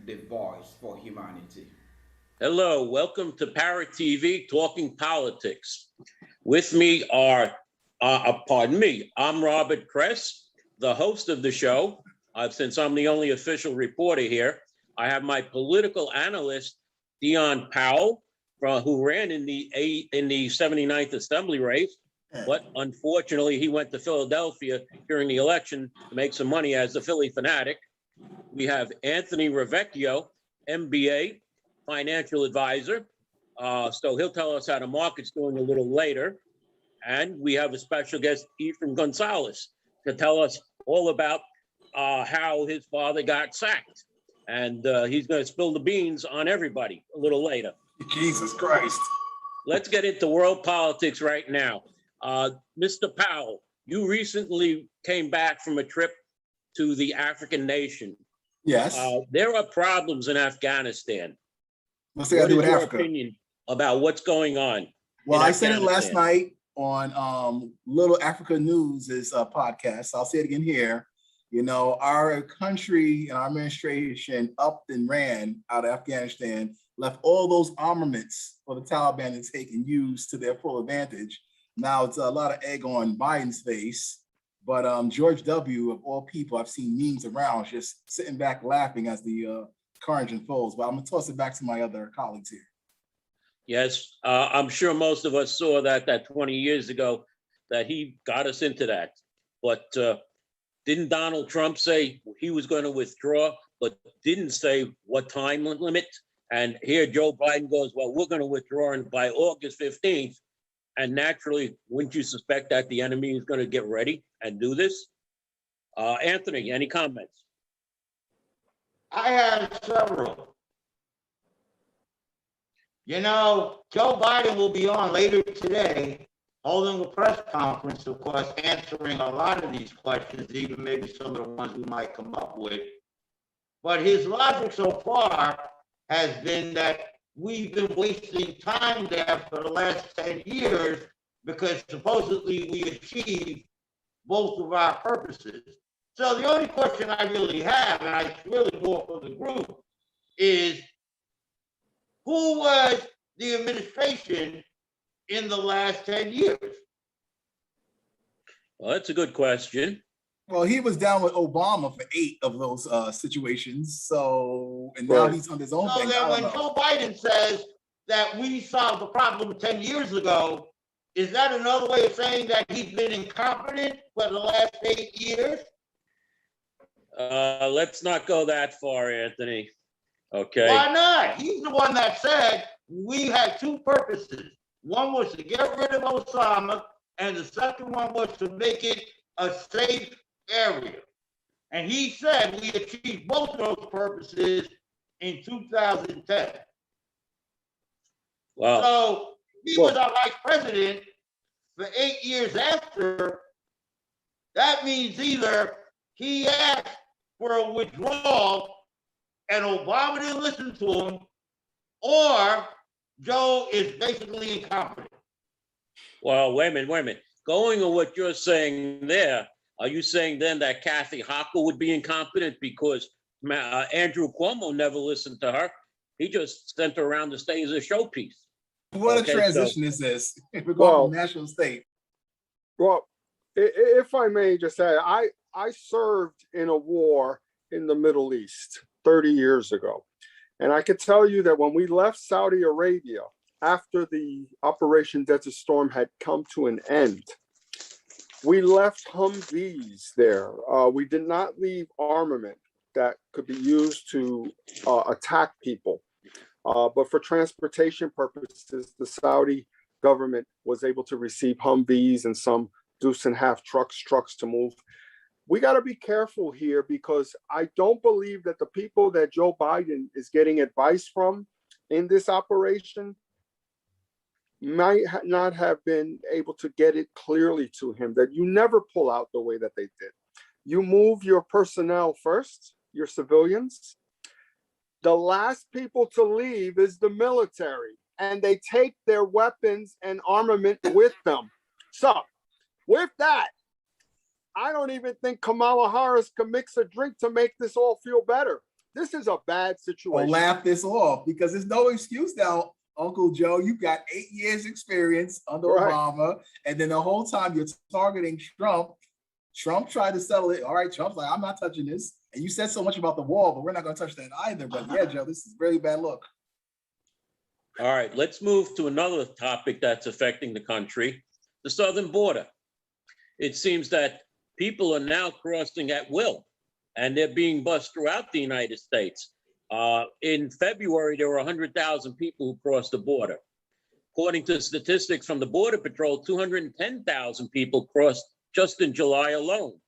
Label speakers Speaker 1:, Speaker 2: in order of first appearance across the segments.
Speaker 1: the voice for humanity.
Speaker 2: Hello, welcome to Parrot TV, Talking Politics. With me are, I'm Robert Kress, the host of the show. Since I'm the only official reporter here, I have my political analyst, Dion Powell, who ran in the 79th Assembly race, but unfortunately he went to Philadelphia during the election to make some money as a Philly fanatic. We have Anthony Rivieccio, MBA, financial advisor. So he'll tell us how the market's doing a little later. And we have a special guest, Efrain Gonzalez, to tell us all about how his father got sacked. And he's going to spill the beans on everybody a little later.
Speaker 3: Jesus Christ.
Speaker 2: Let's get into world politics right now. Mr. Powell, you recently came back from a trip to the African nation.
Speaker 3: Yes.
Speaker 2: There are problems in Afghanistan.
Speaker 3: What's that got to do with Africa?
Speaker 2: Opinion about what's going on?
Speaker 3: Well, I said it last night on Little Africa News' podcast. I'll say it again here. You know, our country and our administration upped and ran out of Afghanistan, left all those armaments for the Taliban to take and use to their full advantage. Now it's a lot of egg on Biden's face, but George W., of all people, I've seen memes around just sitting back laughing as the carnage unfolds. But I'm gonna toss it back to my other colleagues here.
Speaker 2: Yes, I'm sure most of us saw that 20 years ago that he got us into that. But didn't Donald Trump say he was going to withdraw, but didn't say what time limit? And here Joe Biden goes, well, we're going to withdraw by August 15th. And naturally, wouldn't you suspect that the enemy is going to get ready and do this? Anthony, any comments?
Speaker 4: I have several. You know, Joe Biden will be on later today, holding a press conference, of course, answering a lot of these questions, even maybe some of the ones we might come up with. But his logic so far has been that we've been wasting time there for the last 10 years because supposedly we achieved both of our purposes. So the only question I really have, and I really more for the group, is who was the administration in the last 10 years?
Speaker 2: Well, that's a good question.
Speaker 3: Well, he was down with Obama for 8 of those situations. So, and now he's on his own thing.
Speaker 4: So then when Joe Biden says that we solved the problem 10 years ago, is that another way of saying that he's been incompetent for the last 8 years?
Speaker 2: Let's not go that far, Anthony. Okay.
Speaker 4: Why not? He's the one that said we had 2 purposes. One was to get rid of Osama, and the second one was to make it a safe area. And he said we achieved both of those purposes in 2010.
Speaker 2: Wow.
Speaker 4: So he was our vice president for 8 years after. That means either he asked for a withdrawal and Obama didn't listen to him, or Joe is basically incompetent.
Speaker 2: Well, wait a minute. Going on what you're saying there, are you saying then that Kathy Hochul would be incompetent because Andrew Cuomo never listened to her? He just sent her around to stay as a showpiece.
Speaker 3: What a transition is this? If we're going from national state.
Speaker 5: Well, if I may just say, I served in a war in the Middle East 30 years ago. And I could tell you that when we left Saudi Arabia, after the Operation Desert Storm had come to an end, we left Humvees there. We did not leave armament that could be used to attack people. But for transportation purposes, the Saudi government was able to receive Humvees and some deuce and half trucks to move. We got to be careful here because I don't believe that the people that Joe Biden is getting advice from in this operation might not have been able to get it clearly to him that you never pull out the way that they did. You move your personnel first, your civilians. The last people to leave is the military, and they take their weapons and armament with them. So with that, I don't even think Kamala Harris can mix a drink to make this all feel better. this is a bad
Speaker 3: Or
Speaker 5: situation.
Speaker 3: laugh this off, because there's no excuse now, Uncle Joe. You've got 8 years experience under
Speaker 5: Right.
Speaker 3: Obama, and then the whole time you're targeting Trump. Trump tried to settle it. All right, Trump's like, I'm not touching this. And you said so much about the wall, but we're not going to touch that either. But yeah, Joe, this is really bad look.
Speaker 2: All right, let's move to another topic that's affecting the country, the southern border. It seems that people are now crossing at will, and they're being bused throughout the United States. In February, there were 100,000 people who crossed the border. According to statistics from the Border Patrol, 210,000 people crossed just in July alone.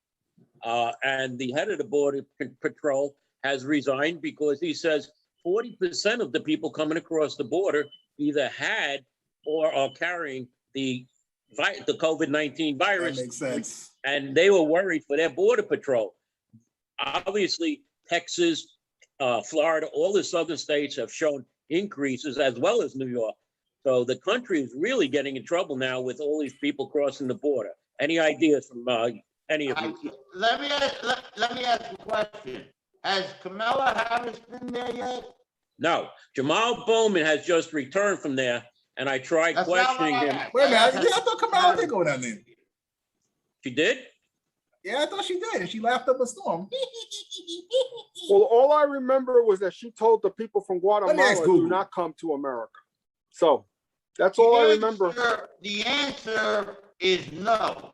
Speaker 2: And the head of the Border Patrol has resigned because he says 40% of the people coming across the border either had or are carrying the COVID-19 virus.
Speaker 3: That makes sense.
Speaker 2: And they were worried for their Border Patrol. Obviously, Texas, Florida, all the southern states have shown increases, as well as New York. So the country is really getting in trouble now with all these people crossing the border. Any ideas from any of you?
Speaker 4: Let me ask a question. Has Kamala Harris been there yet?
Speaker 2: No, Jamal Bowman has just returned from there, and I tried
Speaker 4: That's not
Speaker 2: questioning
Speaker 4: what I
Speaker 2: him.
Speaker 4: asked.
Speaker 3: Wait a minute, I thought Kamala did go down there.
Speaker 2: She did?
Speaker 3: Yeah, I thought she did, and she laughed up a storm.
Speaker 5: Well, all I remember was that she told the people from Guatemala,
Speaker 3: Google.
Speaker 5: do not come to America. So that's all I remember.
Speaker 4: The answer is no.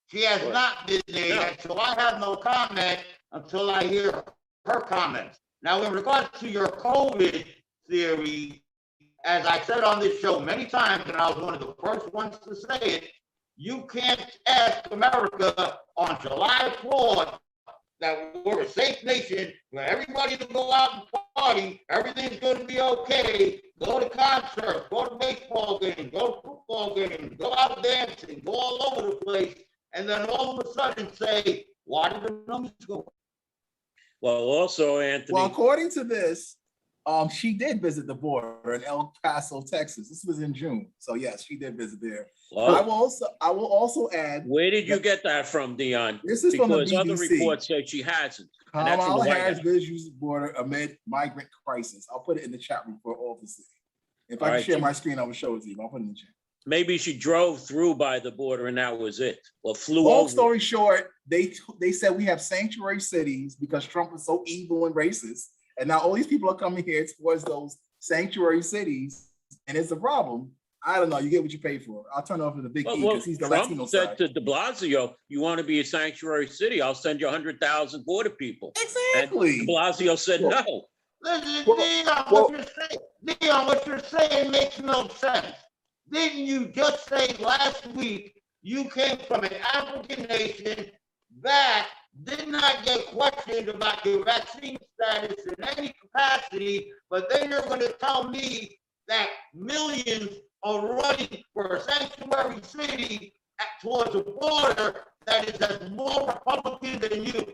Speaker 4: She has
Speaker 5: Right.
Speaker 4: not been there yet, so I have no comment until I hear her comments. Now, in regards to your COVID theory, as I said on this show many times, and I was one of the first ones to say it, you can't ask America on July 4th that we're a safe nation, where everybody to go out and party, everything's going to be okay, go to concerts, go to baseball games, go to football games, go out dancing, go all over the place, and then all of a sudden say, why did the numbers go up?
Speaker 2: Well, also, Anthony.
Speaker 3: Well, according to this, she did visit the border in El Paso, Texas. This was in June, so yes, she did visit there.
Speaker 2: Well,
Speaker 3: I will also add.
Speaker 2: where did you get that from, Dion?
Speaker 3: This is from the
Speaker 2: Because other
Speaker 3: BBC.
Speaker 2: reports say she hasn't. And that's from
Speaker 3: Kamala
Speaker 2: the White
Speaker 3: Harris
Speaker 2: House.
Speaker 3: visits the border amid migrant crisis. I'll put it in the chat room for all to see. If I
Speaker 2: All
Speaker 3: can
Speaker 2: right,
Speaker 3: share
Speaker 2: so-
Speaker 3: my screen, I will show it to you. I'll put it in the chat.
Speaker 2: Maybe she drove through by the border and that was it, or flew
Speaker 3: Long
Speaker 2: over.
Speaker 3: story short, they said we have sanctuary cities because Trump was so evil and racist, and now all these people are coming here towards those sanctuary cities, and it's a problem. I don't know. You get what you pay for. I'll turn over the big E because he's the Latino
Speaker 2: Trump said
Speaker 3: side.
Speaker 2: to de Blasio, you want to be a sanctuary city, I'll send you 100,000 border people.
Speaker 3: Exactly.
Speaker 2: And de Blasio said no.
Speaker 4: Listen,
Speaker 5: Well,
Speaker 4: Dion, what you're saying makes no sense. Didn't you just say last week you came from an African nation that did not get questioned about your vaccine status in any capacity, but then you're going to tell me that millions are running for a sanctuary city towards a border that is as more Republican than you?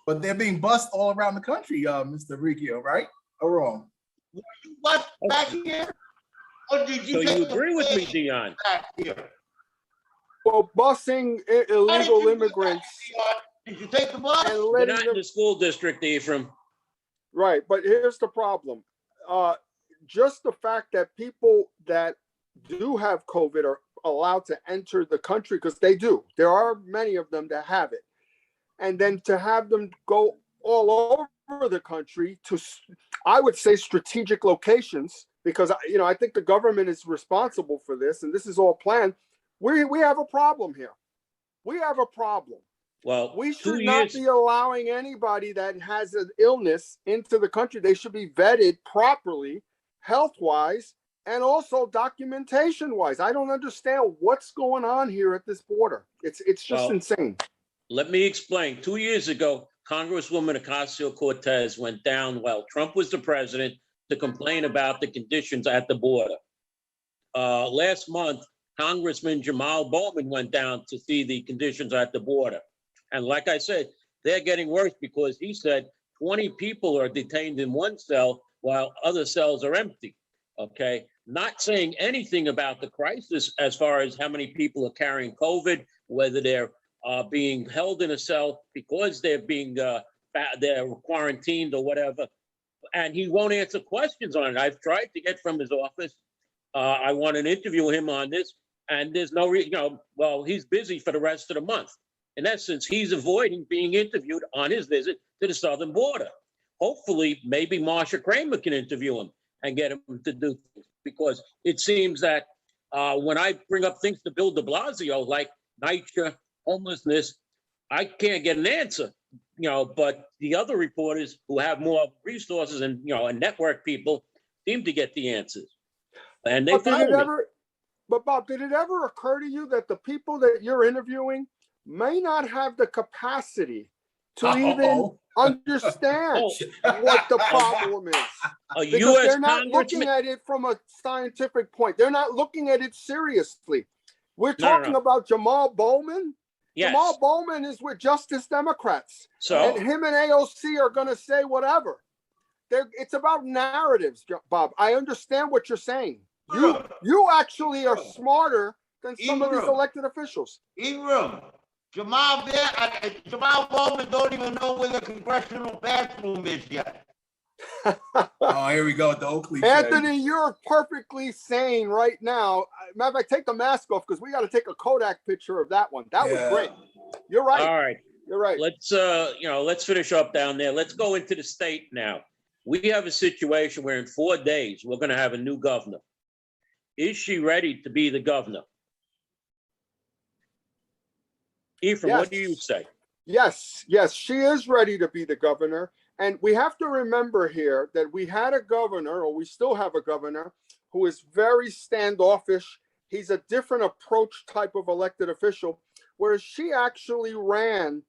Speaker 3: But they're being bussed all around the country, Mr. Rivieccio, right? Or wrong?
Speaker 4: What, back here? Or did
Speaker 2: So
Speaker 4: take
Speaker 2: you
Speaker 4: the
Speaker 2: agree with me,
Speaker 4: plane
Speaker 2: Dion?
Speaker 4: back here?
Speaker 5: Well, busing
Speaker 4: How did
Speaker 5: illegal
Speaker 4: you do
Speaker 5: immigrants
Speaker 4: that, Dion? Did you take the bus?
Speaker 5: and
Speaker 2: We're
Speaker 5: letting
Speaker 2: not in
Speaker 5: them,
Speaker 2: the school district, Efrain.
Speaker 5: right, but here's the problem. Just the fact that people that do have COVID are allowed to enter the country, because they do. There are many of them that have it. And then to have them go all over the country to, I would say, strategic locations, because I think the government is responsible for this, and this is all planned. We have a problem here. We have a problem.
Speaker 2: Well,
Speaker 5: We
Speaker 2: 2
Speaker 5: should not
Speaker 2: years,
Speaker 5: be allowing anybody that has an illness into the country. They should be vetted properly, health-wise, and also documentation-wise. I don't understand what's going on here at this border. It's just
Speaker 2: Well,
Speaker 5: insane.
Speaker 2: let me explain. 2 years ago, Congresswoman Ocasio-Cortez went down while Trump was the president to complain about the conditions at the border. Last month, Congressman Jamal Bowman went down to see the conditions at the border. And like I said, they're getting worse because he said 20 people are detained in one cell while other cells are empty. Okay, not saying anything about the crisis as far as how many people are carrying COVID, whether they're being held in a cell because they're being they're quarantined or whatever, and he won't answer questions on it. I've tried to get from his office. I want to interview him on this, and there's no well, he's busy for the rest of the month. In essence, he's avoiding being interviewed on his visit to the southern border. Hopefully, maybe Marsha Kramer can interview him and get him to do things, because it seems that when I bring up things to Bill de Blasio, like NYCHA, homelessness, I can't get an answer, but the other reporters who have more resources and, and network people seem to get the answers. And they follow me.
Speaker 5: But Bob, did it ever occur to you that the people that you're interviewing may not have the capacity to even understand what the problem is? Because they're not looking at it from a scientific point. They're not looking at it seriously. We're talking about Jamal Bowman. Yes. Jamal Bowman is with Justice Democrats. And him and AOC are going to say whatever. It's about narratives, Bob. I understand what you're saying. You actually are smarter than some of these elected officials.
Speaker 4: Jamal Bowman don't even know where the congressional bathroom is yet.
Speaker 3: Oh, here we go with the Oakley.
Speaker 5: Anthony, you're perfectly sane right now. Matter of fact, take the mask off because we got to take a Kodak picture of that one. That was great. You're right.
Speaker 2: All right.
Speaker 5: You're right.
Speaker 2: Let's finish up down there. Let's go into the state now. We have a situation where in 4 days, we're going to have a new governor. Is she ready to be the governor? Efrain, what do you say?
Speaker 5: Yes, she is ready to be the governor. And we have to remember here that we had a governor, or we still have a governor, who is very standoffish. He's a different approach type of elected official, whereas she actually ran,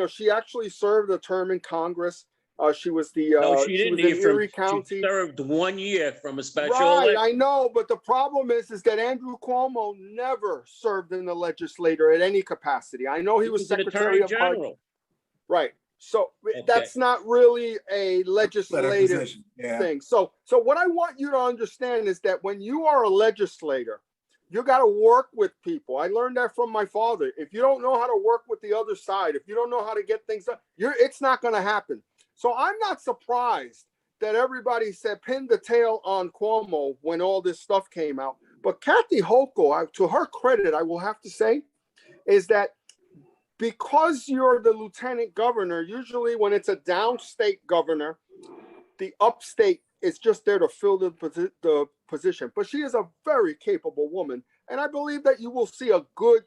Speaker 5: she actually served a term in Congress. She was the
Speaker 2: she didn't,
Speaker 5: in Erie County.
Speaker 2: She served 1 year from a special
Speaker 5: election.
Speaker 2: I
Speaker 5: know, but the problem is that Andrew Cuomo never served in the legislature at any capacity. I know he was Secretary of
Speaker 2: General.
Speaker 5: Right. So that's not really a legislative thing. So what I want you to understand is that when you are a legislator, you got to work with people. I learned that from my father. If you don't know how to work with the other side, if you don't know how to get things done, it's not going to happen. So I'm not surprised that everybody said pin the tail on Cuomo when all this stuff came out. But Kathy Hochul, to her credit, I will have to say, is that because you're the lieutenant governor, usually when it's a downstate governor, the upstate is just there to fill the position. But she is a very capable woman. And I believe that you will see a good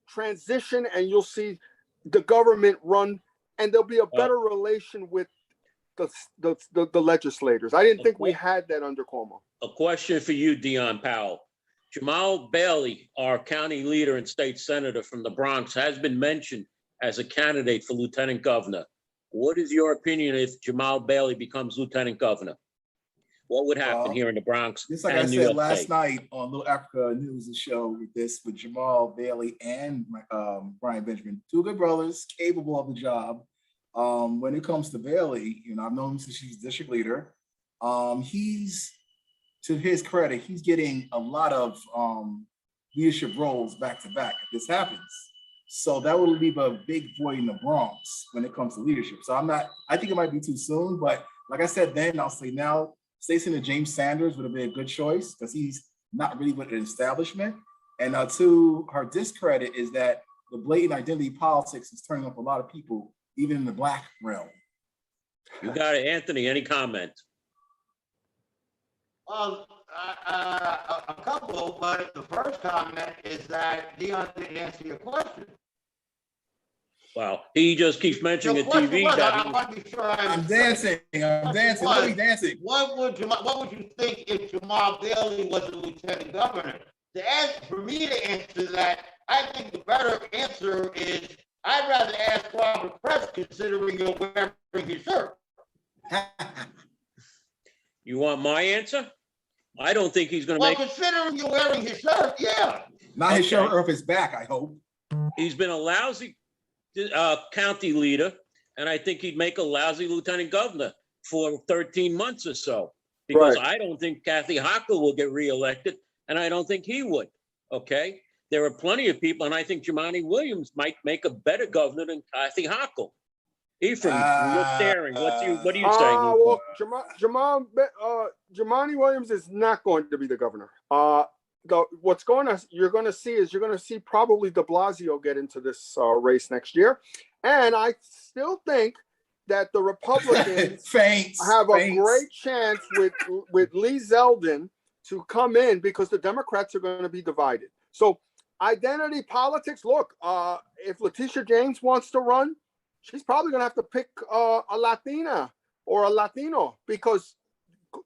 Speaker 5: transition, and you'll see the government run, and there'll be a better relation with the legislators. I didn't think we had that under Cuomo.
Speaker 2: A question for you, Dion Powell. Jamal Bailey, our county leader and state senator from the Bronx, has been mentioned as a candidate for lieutenant governor. What is your opinion if Jamal Bailey becomes lieutenant governor? What would happen here in the Bronx?
Speaker 3: Just like I said last night on Little Africa News, the show with Jamal Bailey and Brian Benjamin, two good brothers, capable of the job. When it comes to Bailey, I've known him since she's district leader. He's, to his credit, he's getting a lot of leadership roles back to back if this happens. So that will leave a big void in the Bronx when it comes to leadership. So I think it might be too soon, but like I said then, I'll say now, Stacey and James Sanders would have been a good choice because he's not really with an establishment. And to her discredit is that the blatant identity politics is turning up a lot of people, even in the Black realm.
Speaker 2: You got it, Anthony. Any comment?
Speaker 4: A couple, but the first comment is that Dion didn't answer your question.
Speaker 2: Wow, he just keeps mentioning the TV.
Speaker 3: I'm dancing. Let me dancing.
Speaker 4: What would you think if Jamal Bailey was a lieutenant governor? For me to answer that, I think the better answer is I'd rather ask Robert Press, considering you're wearing his shirt.
Speaker 2: You want my answer? I don't think he's going to make.
Speaker 4: Well, considering you're wearing his shirt, yeah.
Speaker 3: Not his shirt off his back, I hope.
Speaker 2: He's been a lousy county leader, and I think he'd make a lousy lieutenant governor for 13 months or so, because I don't think Kathy Hochul will get reelected, and I don't think he would. Okay, there are plenty of people, and I think Jumaane Williams might make a better governor than Kathy Hochul. Ephraim, you're staring. What are you saying?
Speaker 5: Well, Jumaane Williams is not going to be the governor. You're going to see probably de Blasio get into this race next year. And I still think that the Republicans have a great chance with Lee Zeldin to come in because the Democrats are going to be divided. So identity politics, look, if Letitia James wants to run, she's probably going to have to pick a Latina or a Latino because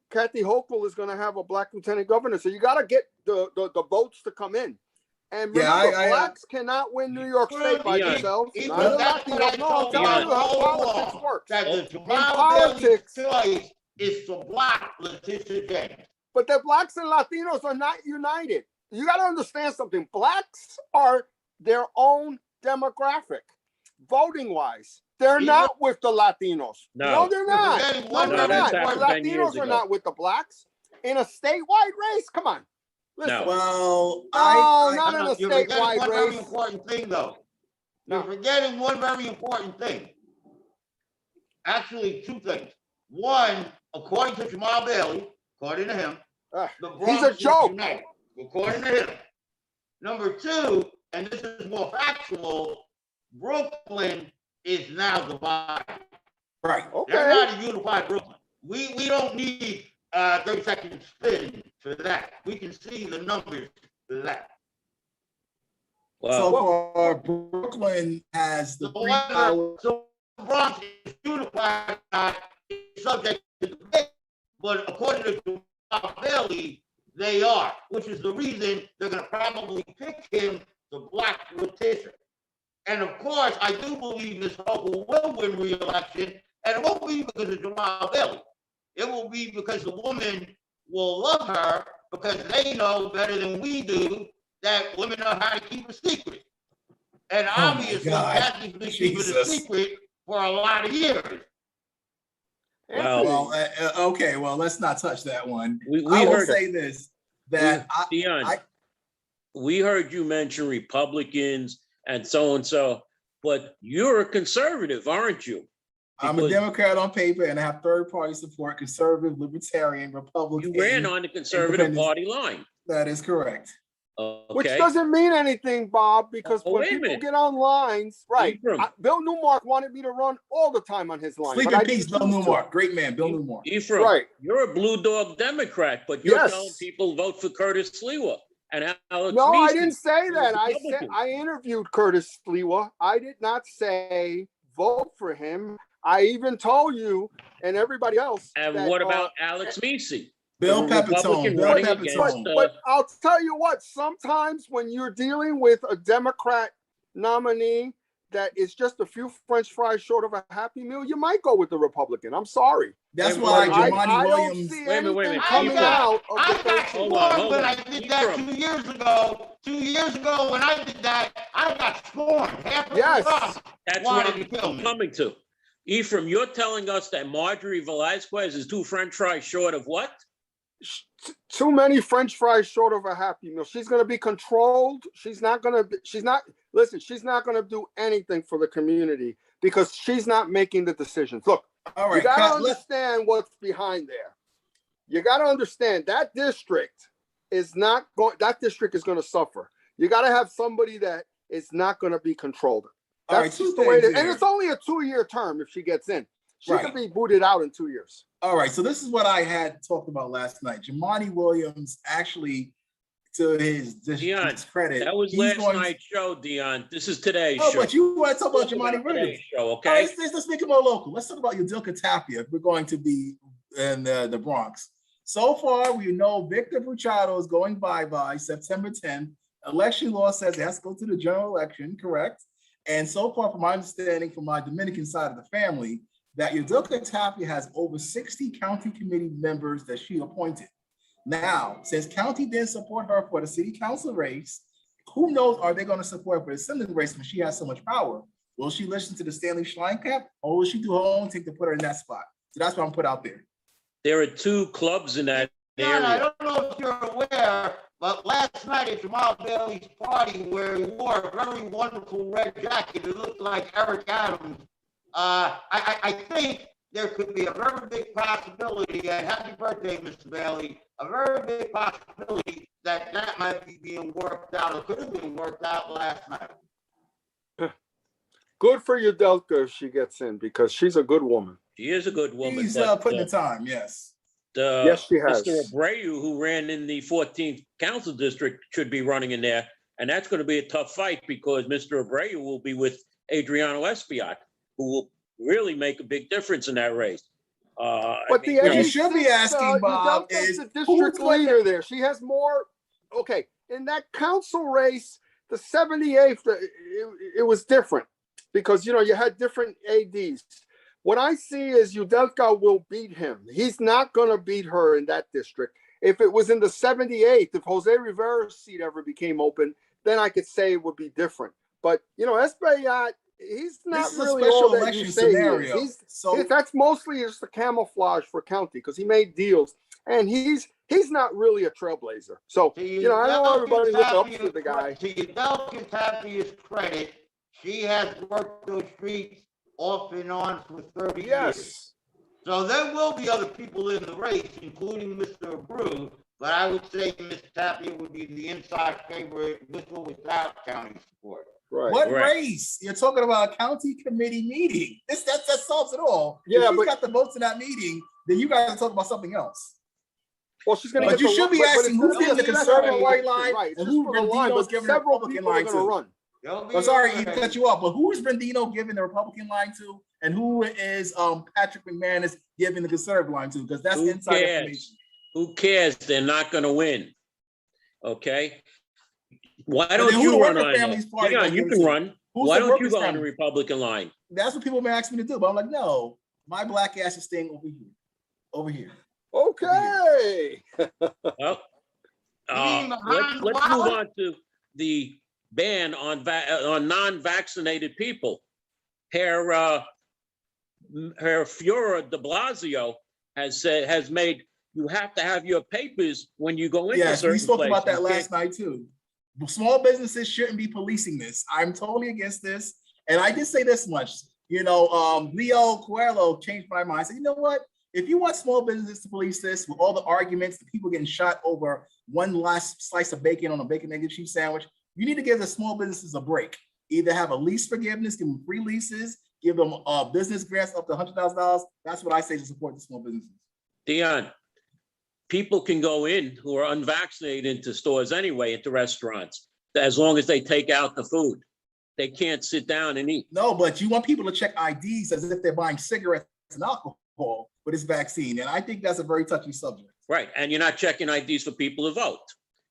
Speaker 5: Kathy Hochul is going to have a black lieutenant governor. So you got to get the votes to come in. And remember, blacks cannot win New York State by themselves. I'm telling you how politics works.
Speaker 4: In politics, choice is to block Letitia James.
Speaker 5: But the blacks and Latinos are not united. You got to understand something. Blacks are their own demographic, voting-wise. They're not with the Latinos. No, they're not. No, they're not. The Latinos are not with the blacks. In a statewide race, come on. Listen.
Speaker 2: No.
Speaker 3: Well,
Speaker 5: not in a statewide race.
Speaker 4: Very important thing, though. You're forgetting one very important thing. Actually, two things. One, according to Jamal Bailey, according to him, the Bronx
Speaker 5: he's a joke.
Speaker 4: United, according to him. Number two, and this is more factual, Brooklyn is now divided.
Speaker 3: Right.
Speaker 5: Okay.
Speaker 4: They're not a unified Brooklyn. We don't need 30-second spin for that. We can see the numbers for that.
Speaker 3: So far, Brooklyn has the
Speaker 4: So Bronx is unified, subject to debate, but according to Jamal Bailey, they are, which is the reason they're going to probably pick him the black Letitia. And of course, I do believe Ms. Hochul will win re-election, and it won't be because of Jamal Bailey. It will be because the woman will love her because they know better than we do that women know how to keep a secret. And obviously, Kathy's been keeping a secret for a lot of years.
Speaker 3: Well, okay. Well, let's not touch that one. I will say this: that
Speaker 2: Dion, we heard you mention Republicans and so, but you're a conservative, aren't you?
Speaker 3: I'm a Democrat on paper, and I have third-party support: conservative, libertarian, Republican.
Speaker 2: You ran on the conservative party line.
Speaker 3: That is correct.
Speaker 2: Okay.
Speaker 5: Which doesn't mean anything, Bob, because when people get on lines, right? Bill Newmark wanted me to run all the time on his line.
Speaker 3: Sleep in peace, Bill Newmark. Great man, Bill Newmark.
Speaker 2: Efrain, right. You're a blue dog Democrat, but you're telling people vote for Curtis Sliwa and Alex.
Speaker 5: No, I didn't say that. I interviewed Curtis Sliwa. I did not say vote for him. I even told you and everybody else.
Speaker 2: And what about Alex Meese?
Speaker 3: Bill Pepitone.
Speaker 5: But I'll tell you what, sometimes when you're dealing with a Democrat nominee that is just a few French fries short of a Happy Meal, you might go with the Republican. I'm sorry.
Speaker 3: That's why Jumaane Williams.
Speaker 5: Wait. Coming out of
Speaker 4: I got scorned when I did that 2 years ago. 2 years ago when I did that, I got scorned.
Speaker 2: That's what I'm coming to. Ephraim, you're telling us that Marjorie Velasquez is 2 French fries short of what?
Speaker 5: Too many French fries short of a Happy Meal. She's going to be controlled. She's not going to do anything for the community because she's not making the decisions. Look, you got to understand what's behind there. You got to understand that district is going to suffer. You got to have somebody that is not going to be controlled. That's just the way and it's only a 2-year term if she gets in. She could be booted out in 2 years.
Speaker 3: All right, so this is what I had talked about last night. Jumaane Williams actually, to his credit,
Speaker 2: that was last night's show, Dion. This is today's show.
Speaker 3: Oh, but you want to talk about Jumaane Williams?
Speaker 2: Show, okay?
Speaker 3: Right, let's make it more local. Let's talk about Udica Tapia. We're going to be in the Bronx. So far, we know Victor Bruchado is going bye-bye September 10th. Election law says it has to go to the general election, correct? And so far, from my understanding, from my Dominican side of the family, that Udica Tapia has over 60 county committee members that she appointed. Now, since county didn't support her for the city council race, who knows, are they going to support her for the assembly race when she has so much power? Will she listen to the Stanley Schleincap, or will she do her own thing to put her in that spot? So that's what I'm put out there.
Speaker 2: There are 2 clubs in that area.
Speaker 4: I don't know if you're aware, but last night at Jamal Bailey's party, where he wore a very wonderful red jacket, it looked like Eric Adams I think there could be a very big possibility, and happy birthday, Mr. Bailey, a very big possibility that might be being worked out, or could have been worked out last night.
Speaker 5: Good for Udelka if she gets in, because she's a good woman.
Speaker 2: She is a good woman.
Speaker 3: He's
Speaker 2: but,
Speaker 3: putting the time, yes.
Speaker 5: Yes, she has.
Speaker 2: Mr. Abreu, who ran in the 14th council district, should be running in there. And that's going to be a tough fight because Mr. Abreu will be with Adriano Espiat, who will really make a big difference in that race.
Speaker 5: But
Speaker 3: you should be asking, Bob, is
Speaker 5: the district leader there. She has more. Okay, in that council race, the 78th, it was different because you had different ADs. What I see is Udelka will beat him. He's not going to beat her in that district. If it was in the 78th, if Jose Rivera's seat ever became open, then I could say it would be different. But Espaillat, he's not really all that you say he is. That's mostly just a camouflage for county because he made deals, and he's not really a trailblazer. So I know everybody looks up to the guy.
Speaker 4: To Udelka's happiest credit, she has worked those streets off and on for 30 years. So there will be other people in the race, including Mr. Abreu, but I would say Ms. Tapia would be the inside favorite with or without county support.
Speaker 5: Right.
Speaker 3: What race? You're talking about a county committee meeting. That solves it all.
Speaker 5: Yeah,
Speaker 3: if she's got the votes in that meeting, then you guys are talking about something else.
Speaker 5: Well, she's going to.
Speaker 3: But you should be asking who's giving the conservative white line
Speaker 5: right,
Speaker 3: and who's Bernardino's giving the Republican line to.
Speaker 5: Run.
Speaker 3: I'm sorry to cut you off, but who is Bernardino giving the Republican line to, and who is Patrick McManus giving the conservative line to? Because that's inside information.
Speaker 2: Who cares? They're not going to win. Okay. Why don't you run on that? Hang on, you can run. Why don't you go on the Republican line?
Speaker 3: That's what people may ask me to do, but I'm like, no, my black ass is staying over here. Over here.
Speaker 5: Okay.
Speaker 2: Well, let's move on to the ban on non-vaccinated people. Her Fiora de Blasio has made you have to have your papers when you go into certain places.
Speaker 3: Yes, we spoke about that last night too. Small businesses shouldn't be policing this. I'm totally against this. And I did say this much, Leo Coelho changed my mind. I said, you know what? If you want small businesses to police this with all the arguments, the people getting shot over one last slice of bacon on a bacon, egg, and cheese sandwich, you need to give the small businesses a break. Either have a lease forgiveness, give them free leases, give them business grants up to $100,000. That's what I say to support the small businesses.
Speaker 2: Dion, people can go in who are unvaccinated into stores anyway, into restaurants, as long as they take out the food. They can't sit down and eat.
Speaker 3: No, but you want people to check IDs as if they're buying cigarettes and alcohol for this vaccine. And I think that's a very touchy subject.
Speaker 2: Right. And you're not checking IDs for people to vote.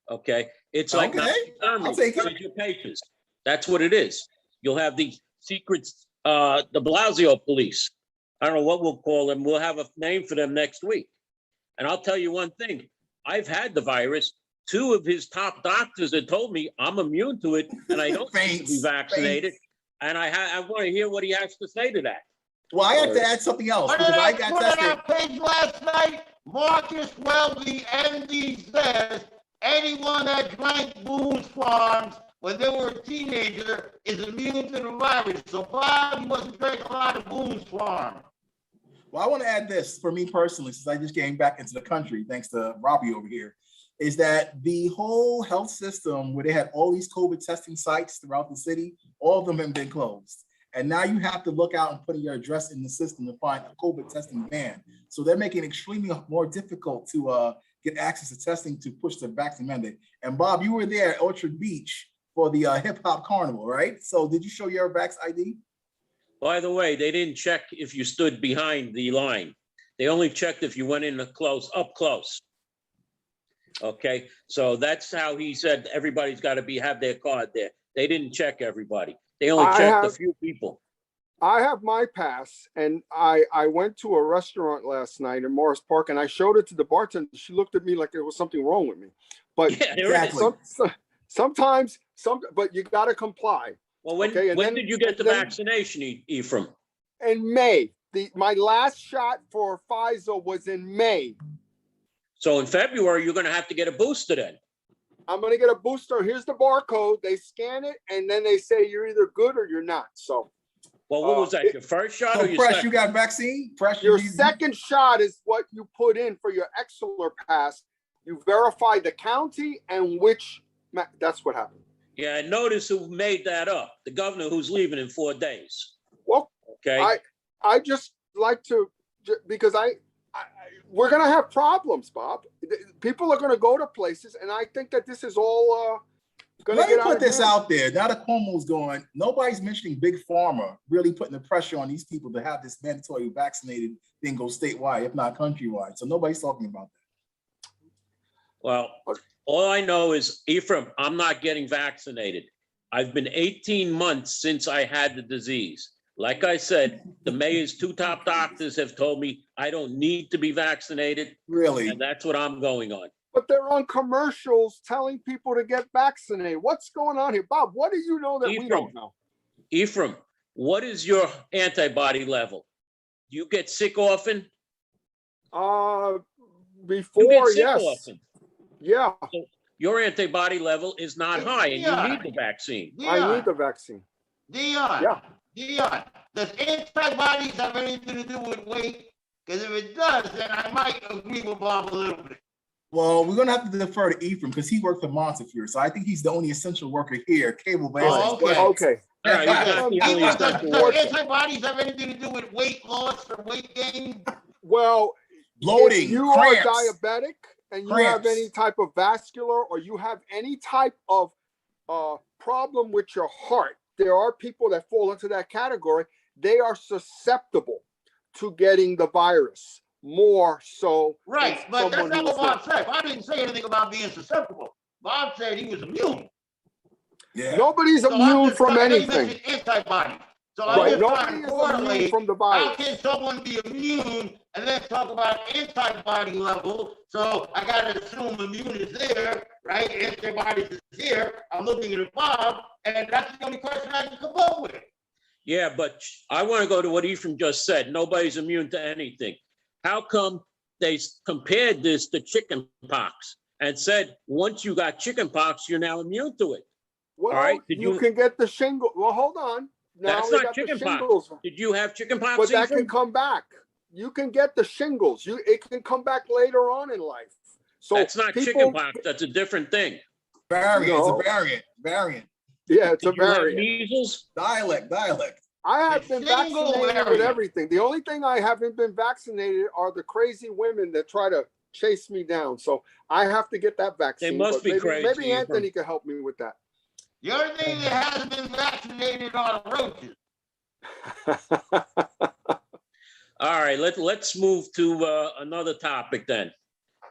Speaker 2: Okay. It's like
Speaker 3: I'll take it.
Speaker 2: Your papers. That's what it is. You'll have the secret, de Blasio police. I don't know what we'll call them. We'll have a name for them next week. And I'll tell you one thing. I've had the virus. 2 of his top doctors had told me I'm immune to it and I don't need to be vaccinated. And I want to hear what he has to say to that.
Speaker 3: Well, I have to add something else because I got tested.
Speaker 4: On our page last night, Marcus Welby, MD, says anyone that drank Boone's Farms when they were a teenager is immune to the virus. So Bob wasn't drinking a lot of Boone's Farm.
Speaker 3: Well, I want to add this for me personally, since I just came back into the country, thanks to Robbie over here, is that the whole health system where they had all these COVID testing sites throughout the city, all of them have been closed. And now you have to look out and put your address in the system to find a COVID testing ban. So they're making it extremely more difficult to get access to testing to push the vaccine mandate. And Bob, you were there at Orchard Beach for the hip hop carnival, right? So did you show your Vax ID?
Speaker 2: By the way, they didn't check if you stood behind the line. They only checked if you went in up close. Okay, so that's how he said everybody's got to have their card there. They didn't check everybody. They only checked a few people.
Speaker 5: I have my pass, and I went to a restaurant last night in Morris Park, and I showed it to the bartender. She looked at me like there was something wrong with me. But
Speaker 2: yeah,
Speaker 5: sometimes, but you got to comply.
Speaker 2: Well, when did you get the vaccination, Efrain?
Speaker 5: In May. My last shot for Pfizer was in May.
Speaker 2: So in February, you're going to have to get a booster then.
Speaker 5: I'm going to get a booster. Here's the barcode. They scan it, and then they say you're either good or you're not. So
Speaker 2: Well, what was that? Your first shot or
Speaker 3: So
Speaker 2: your
Speaker 3: Fresh,
Speaker 2: second?
Speaker 3: you got vaccine? Fresh,
Speaker 5: Your
Speaker 3: you-
Speaker 5: second shot is what you put in for your Exceler pass. You verify the county and which, that's what happened.
Speaker 2: Yeah, and notice who made that up. The governor who's leaving in 4 days.
Speaker 5: Well,
Speaker 2: Okay.
Speaker 5: I just like to, because we're going to have problems, Bob. People are going to go to places, and I think that this is all going to
Speaker 3: Let me
Speaker 5: get
Speaker 3: put this
Speaker 5: hand.
Speaker 3: out there. Now that Cuomo's going, nobody's mentioning Big Pharma really putting the pressure on these people to have this mandatory vaccinated thing go statewide, if not countrywide. So nobody's talking about that.
Speaker 2: Well, all I know is, Efrain, I'm not getting vaccinated. I've been 18 months since I had the disease. Like I said, the mayor's 2 top doctors have told me I don't need to be vaccinated,
Speaker 3: Really?
Speaker 2: and that's what I'm going on.
Speaker 5: But they're on commercials telling people to get vaccinated. What's going on here? Bob, what do you know that we don't know?
Speaker 2: Efrain, what is your antibody level? Do you get sick often? You
Speaker 5: Before,
Speaker 2: get sick
Speaker 5: yes.
Speaker 2: often.
Speaker 5: Yeah,
Speaker 2: So your antibody level is not high, and
Speaker 4: Yeah.
Speaker 2: you need the vaccine.
Speaker 5: I need the vaccine.
Speaker 4: Dion.
Speaker 5: Yeah.
Speaker 4: Dion, does antibodies have anything to do with weight? Because if it does, then I might agree with Bob a little bit.
Speaker 3: Well, we're going to have to defer to Efrain because he worked for Montefiore. So I think he's the only essential worker here, cable based.
Speaker 4: Oh, okay.
Speaker 5: Okay.
Speaker 2: All right, you're not the only
Speaker 4: Does
Speaker 2: essential
Speaker 4: does
Speaker 2: worker.
Speaker 4: antibodies have anything to do with weight loss or weight gain?
Speaker 5: Well,
Speaker 3: Bloating,
Speaker 5: if you
Speaker 3: cramps.
Speaker 5: are diabetic and you have
Speaker 3: Cramps.
Speaker 5: any type of vascular or you have any type of problem with your heart, there are people that fall into that category. They are susceptible to getting the virus more so.
Speaker 4: Right,
Speaker 5: than
Speaker 4: but that's
Speaker 5: someone
Speaker 4: not
Speaker 5: who
Speaker 4: what
Speaker 5: is
Speaker 4: Bob
Speaker 5: not.
Speaker 4: said. Bob didn't say anything about being susceptible. Bob said he was immune.
Speaker 3: Yeah.
Speaker 5: Nobody's
Speaker 4: So I'm
Speaker 5: immune
Speaker 4: just
Speaker 5: from
Speaker 4: trying- he
Speaker 5: anything.
Speaker 4: mentioned antibodies. So
Speaker 5: Right.
Speaker 4: I'm just
Speaker 5: Nobody
Speaker 4: trying
Speaker 5: is
Speaker 4: to
Speaker 5: immune
Speaker 4: correlate.
Speaker 5: from the
Speaker 4: How
Speaker 5: virus.
Speaker 4: can someone be immune and then talk about antibody level? So I gotta assume immune is there, right? Antibodies is here. I'm looking at Bob, and that's the only question I can come up with.
Speaker 2: Yeah, but I want to go to what Efrain just said. Nobody's immune to anything. How come they compared this to chicken pox and said, once you got chicken pox, you're now immune to it?
Speaker 5: Well,
Speaker 2: All right, did
Speaker 5: you
Speaker 2: you-
Speaker 5: can get the shingle. Well, hold on. Now
Speaker 2: That's
Speaker 5: they
Speaker 2: not
Speaker 5: got the
Speaker 2: chicken pox.
Speaker 5: shingles.
Speaker 2: Did you have chicken pox?
Speaker 5: But that
Speaker 2: Efrain?
Speaker 5: can come back. You can get the shingles. It can come back later on in life. So
Speaker 2: That's not
Speaker 5: people,
Speaker 2: chicken pox. That's a different thing.
Speaker 3: Variant.
Speaker 5: No.
Speaker 3: It's a variant. Variant.
Speaker 5: Yeah, it's a
Speaker 2: Did you have
Speaker 5: variant.
Speaker 2: measles?
Speaker 3: Dialect.
Speaker 5: I have been
Speaker 4: Single
Speaker 5: vaccinated with
Speaker 4: variant.
Speaker 5: everything. The only thing I haven't been vaccinated are the crazy women that try to chase me down. So I have to get that vaccine.
Speaker 2: must
Speaker 5: but
Speaker 2: be
Speaker 5: maybe,
Speaker 2: crazy,
Speaker 5: Maybe
Speaker 2: Efrain.
Speaker 5: Anthony can help me with that.
Speaker 4: The only thing that hasn't been vaccinated are roaches.
Speaker 2: All right, let's move to another topic then.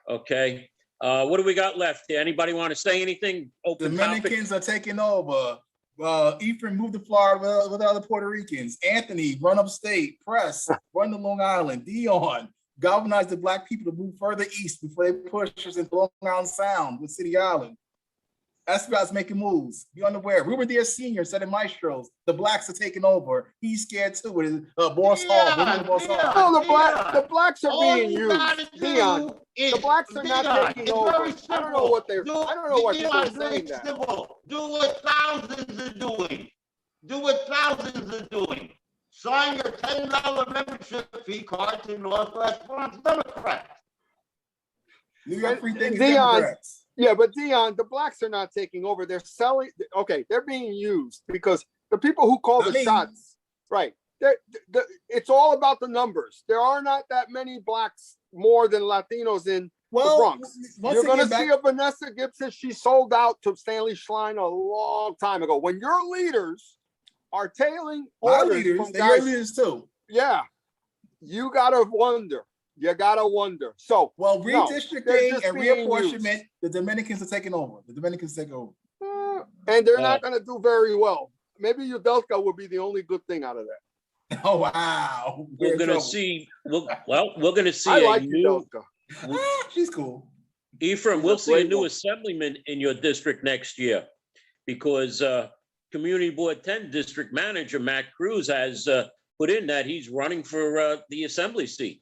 Speaker 2: Okay. What do we got left here? Anybody want to say anything? Open topic.
Speaker 3: Dominicans are taking over. Efrain moved to Florida with other Puerto Ricans. Anthony, run upstate. Press, run to Long Island. Dion, galvanize the Black people to move further east before they push us into Long Island Sound with City Island. Espad's making moves. Be unaware. Ruben Diaz Sr. said in Maestros, the Blacks are taking over. He's scared too with his Boss Hall.
Speaker 4: Dion,
Speaker 3: Ruben Boss
Speaker 4: Dion.
Speaker 3: Hall.
Speaker 5: No,
Speaker 4: Dion,
Speaker 5: the blacks are
Speaker 4: all
Speaker 5: being
Speaker 4: you
Speaker 5: used.
Speaker 4: gotta do
Speaker 5: Dion,
Speaker 4: is-
Speaker 5: the blacks are not
Speaker 4: Dion,
Speaker 5: taking
Speaker 4: it's
Speaker 5: over.
Speaker 4: very
Speaker 5: I don't know
Speaker 4: simple.
Speaker 5: what they're. I don't know why people are
Speaker 4: Dion,
Speaker 5: saying
Speaker 4: very
Speaker 5: that.
Speaker 4: simple. Do what thousands are doing. Do what thousands are doing. Sign your $10 membership fee card to Northwest Bronx Democrats.
Speaker 3: New York Free Thinkers
Speaker 5: Dion,
Speaker 3: Democrats.
Speaker 5: Yeah, but Dion, the blacks are not taking over. They're selling. Okay, they're being used because the people who call
Speaker 3: I
Speaker 5: the
Speaker 3: mean-
Speaker 5: shots, right? It's all about the numbers. There are not that many blacks more than Latinos in the Bronx. You're going to see a Vanessa Gibson. She sold out to Stanley Schlein a long time ago. When your leaders are tailing
Speaker 3: our
Speaker 5: orders
Speaker 3: leaders,
Speaker 5: from
Speaker 3: they're your
Speaker 5: guys,
Speaker 3: leaders too.
Speaker 5: yeah, you gotta wonder. You gotta wonder. So,
Speaker 3: Well,
Speaker 5: no, they're
Speaker 3: redistricting
Speaker 5: just
Speaker 3: and
Speaker 5: being
Speaker 3: reapportionment, the Dominicans are taking over. The Dominicans take over.
Speaker 5: and they're not going to do very well. Maybe Udelka will be the only good thing out of that.
Speaker 3: Oh wow.
Speaker 2: We're going to see. We're going to see
Speaker 5: I
Speaker 2: a
Speaker 5: like
Speaker 2: new.
Speaker 5: Udelka.
Speaker 3: She's cool.
Speaker 2: Efrain,
Speaker 5: She's
Speaker 2: we'll
Speaker 5: a
Speaker 2: see a
Speaker 5: great
Speaker 2: new
Speaker 5: one.
Speaker 2: assemblyman in your district next year, because Community Board 10 District Manager Matt Cruz has put in that he's running for the assembly seat,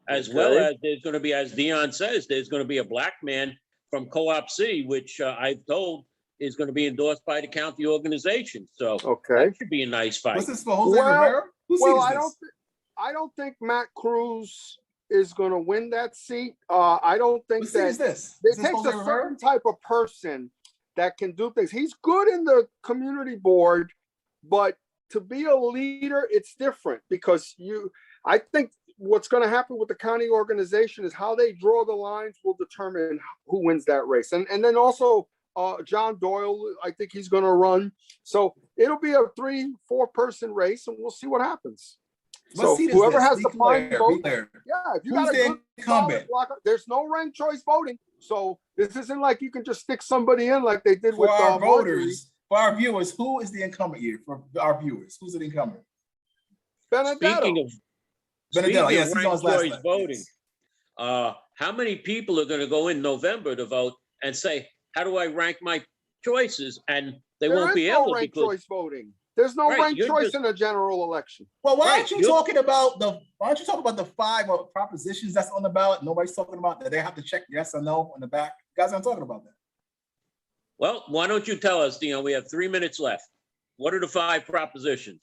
Speaker 2: as well
Speaker 5: Okay.
Speaker 2: as there's going to be, as Dion says, there's going to be a black man from Co-op C, which I've told is going to be endorsed by the county organization. So
Speaker 5: Okay.
Speaker 2: that should be a nice fight.
Speaker 3: What's this for, Jose
Speaker 5: Well,
Speaker 3: Rivera? Whose
Speaker 5: Well,
Speaker 3: seat is this?
Speaker 5: I don't think Matt Cruz is going to win that seat. I don't think
Speaker 3: What seat is
Speaker 5: that
Speaker 3: this?
Speaker 5: it
Speaker 3: Is this
Speaker 5: takes
Speaker 3: Jose
Speaker 5: a
Speaker 3: Rivera?
Speaker 5: certain type of person that can do things. He's good in the community board, but to be a leader, it's different because I think what's going to happen with the county organization is how they draw the lines will determine who wins that race. And then also John Doyle, I think he's going to run. So it'll be a 3-4 person race and we'll see what happens.
Speaker 3: What
Speaker 5: So
Speaker 3: seat is
Speaker 5: whoever
Speaker 3: this?
Speaker 5: has
Speaker 3: Be
Speaker 5: the final
Speaker 3: clear,
Speaker 5: vote,
Speaker 3: be clear.
Speaker 5: yeah, if you
Speaker 3: Who's
Speaker 5: got a
Speaker 3: the
Speaker 5: good
Speaker 3: incumbent?
Speaker 5: blocker, there's no ranked choice voting. So this isn't like you can just stick somebody in like they did
Speaker 3: For
Speaker 5: with
Speaker 3: our
Speaker 5: Marjorie.
Speaker 3: voters, for our viewers, who is the incumbent here? For our viewers, who's the incumbent?
Speaker 5: Benedetto.
Speaker 2: Speaking of
Speaker 3: Benedetto,
Speaker 2: speaking
Speaker 3: yes,
Speaker 2: of
Speaker 3: he's on his
Speaker 2: ranked
Speaker 3: last
Speaker 2: choice
Speaker 3: lap.
Speaker 2: voting,
Speaker 3: Yes.
Speaker 2: how many people are going to go in November to vote and say, how do I rank my choices? And they
Speaker 5: There
Speaker 2: won't
Speaker 5: is
Speaker 2: be
Speaker 5: no
Speaker 2: able
Speaker 5: ranked
Speaker 2: because
Speaker 5: choice voting. There's no
Speaker 2: Right,
Speaker 5: ranked
Speaker 2: you're
Speaker 5: choice
Speaker 2: just-
Speaker 5: in a general election.
Speaker 3: Well, why
Speaker 2: Right,
Speaker 3: aren't you
Speaker 2: you're-
Speaker 3: talking about why don't you talk about the 5 propositions that's on the ballot? Nobody's talking about that. They have to check yes or no on the back. You guys aren't talking about that.
Speaker 2: well, why don't you tell us, Dion? We have 3 minutes left. What are the 5 propositions?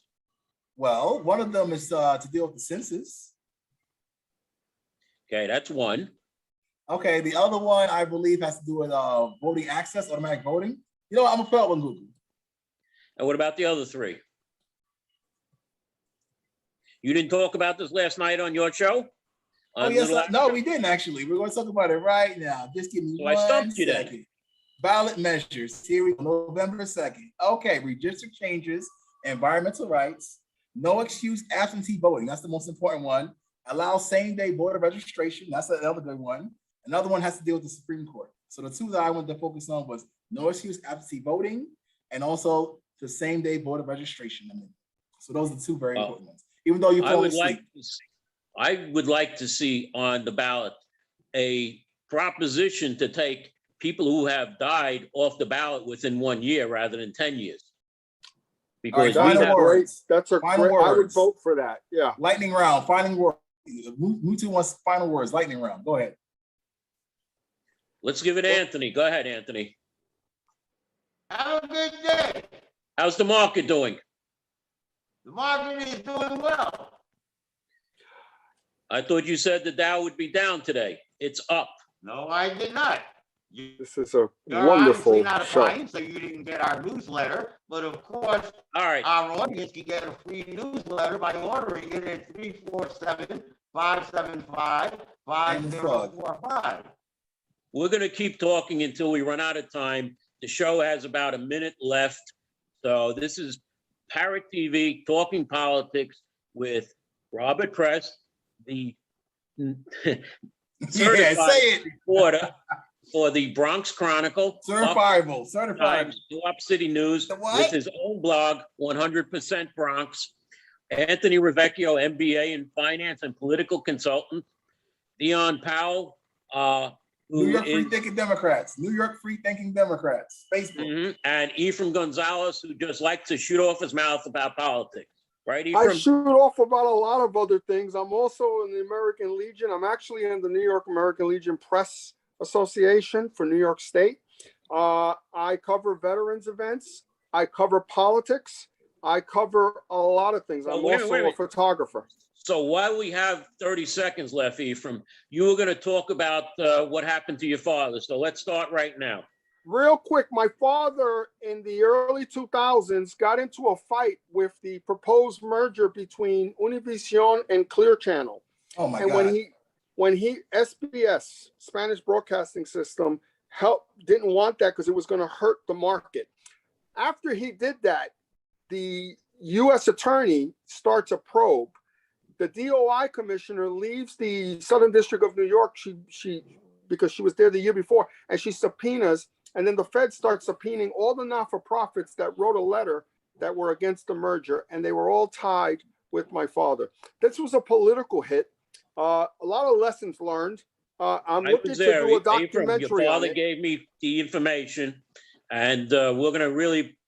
Speaker 3: Well, one of them is to deal with the census.
Speaker 2: Okay, that's one.
Speaker 3: Okay, the other one I believe has to do with voting access, automatic voting. You know what? I'm gonna put up on Google.
Speaker 2: And what about the other 3? You didn't talk about this last night on your show?
Speaker 3: Oh
Speaker 2: On
Speaker 3: yes,
Speaker 2: Little
Speaker 3: no,
Speaker 2: Africa?
Speaker 3: we didn't actually. We're going to talk about it right now. Just give me
Speaker 2: So I
Speaker 3: 1
Speaker 2: stumped you then.
Speaker 3: second. Ballot measures. Here we go, November 2nd. Okay, redistrict changes, environmental rights, no excuse absentee voting. That's the most important one. Allow same-day voter registration. That's another good one. Another one has to deal with the Supreme Court. So the 2 that I wanted to focus on was no excuse absentee voting and also the same-day voter registration amendment. So those are the 2 very important ones. Even though you
Speaker 2: I
Speaker 3: fall
Speaker 2: would
Speaker 3: asleep.
Speaker 2: I would like to see on the ballot a proposition to take people who have died off the ballot within 1 year rather than 10 years. Because
Speaker 3: All right,
Speaker 2: we
Speaker 3: final
Speaker 2: have,
Speaker 3: word.
Speaker 5: Great. That's a
Speaker 3: Final
Speaker 5: great. I would
Speaker 3: words.
Speaker 5: vote for that. Yeah.
Speaker 3: Lightning round, final word. Mutiu wants final words. Lightning round. Go ahead.
Speaker 2: let's give it to Anthony. Go ahead, Anthony.
Speaker 4: Have a good day.
Speaker 2: How's the market doing?
Speaker 4: The market is doing well.
Speaker 2: I thought you said the Dow would be down today. It's up.
Speaker 4: No, I did not.
Speaker 5: This is a
Speaker 4: You're
Speaker 5: wonderful
Speaker 4: obviously not a
Speaker 5: show.
Speaker 4: client, so you didn't get our newsletter. But of course,
Speaker 2: All right.
Speaker 4: our audience can get a free newsletter by ordering it at 347-575-5045.
Speaker 2: We're going to keep talking until we run out of time. The show has about a minute left. So this is Parrot TV talking politics with Robert Kress, the certified
Speaker 3: say it.
Speaker 2: reporter for the Bronx Chronicle,
Speaker 3: Certifiable. Certifiable.
Speaker 2: Times, New York City News,
Speaker 3: The what?
Speaker 2: with his own blog, 100% Bronx. Anthony Rivieccio, MBA in finance and political consultant. Dion Powell,
Speaker 3: New
Speaker 2: who
Speaker 3: York
Speaker 2: is,
Speaker 3: free thinking Democrats. New York free thinking Democrats. Facebook.
Speaker 2: Mhm, and Efrain Gonzalez, who just likes to shoot off his mouth about politics. Right,
Speaker 5: I
Speaker 2: Efrain?
Speaker 5: shoot off about a lot of other things. I'm also in the American Legion. I'm actually in the New York American Legion Press Association for New York State. I cover veterans events. I cover politics. I cover a lot of things. I'm
Speaker 2: Wait a
Speaker 5: also
Speaker 2: minute.
Speaker 5: a photographer.
Speaker 2: So while we have 30 seconds left, Efrain, you were going to talk about what happened to your father. So let's start right now.
Speaker 5: Real quick, my father in the early 2000s got into a fight with the proposed merger between Univision and Clear Channel.
Speaker 3: Oh my
Speaker 5: And
Speaker 3: God.
Speaker 5: when he SBS, Spanish Broadcasting System, didn't want that because it was going to hurt the market. After he did that, the U.S. attorney starts a probe. The DOI commissioner leaves the Southern District of New York. She because she was there the year before, and she subpoenas. And then the Fed starts subpoenaing all the not-for-profits that wrote a letter that were against the merger, and they were all tied with my father. This was a political hit. A lot of lessons learned. I'm looking to do a
Speaker 2: Efrain,
Speaker 5: documentary
Speaker 2: your
Speaker 5: on
Speaker 2: father
Speaker 5: it.
Speaker 2: gave me the information, and we're going to really